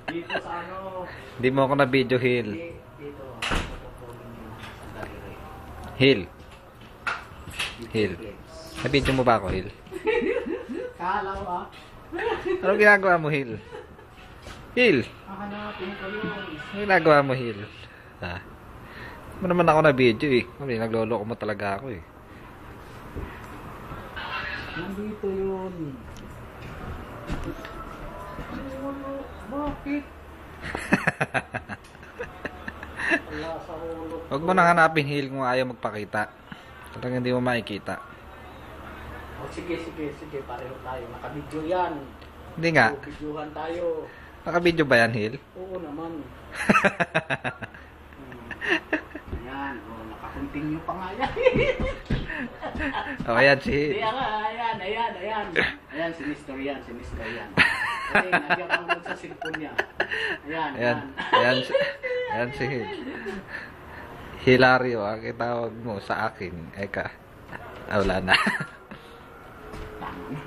Dito sa ano. Hindi mo ako na video, Hill. Dito. Hill. Hill. Na video mo ba ako, Hill? Kala mo ah. Anong ginagawa mo, Hill? Hill. Hahanapin ko yun. Anong ginagawa mo, Hill? Ha? Mo naman ako na video eh. Nagloloko mo talaga ako eh. Nandito yun. Bakit? Wala sa ulo. Huwag mo nang hanapin, Hill, kung ayaw magpakita. Talagang hindi mo makikita. Oh, sige. Pareho tayo. Nakabidyo yan. Hindi nga. Videohan tayo. Naka-video ba yan, Hill? Oo naman. Ayan. Oh, naka-continue pa nga yan. Ayan si Hill. Ayan. Ayan, si Mr. yan. Kasi nag-download sa cellphone niya. Ayan si Hill. Hilario, ang kitawag mo sa akin. Eka. Wala na. Tama na.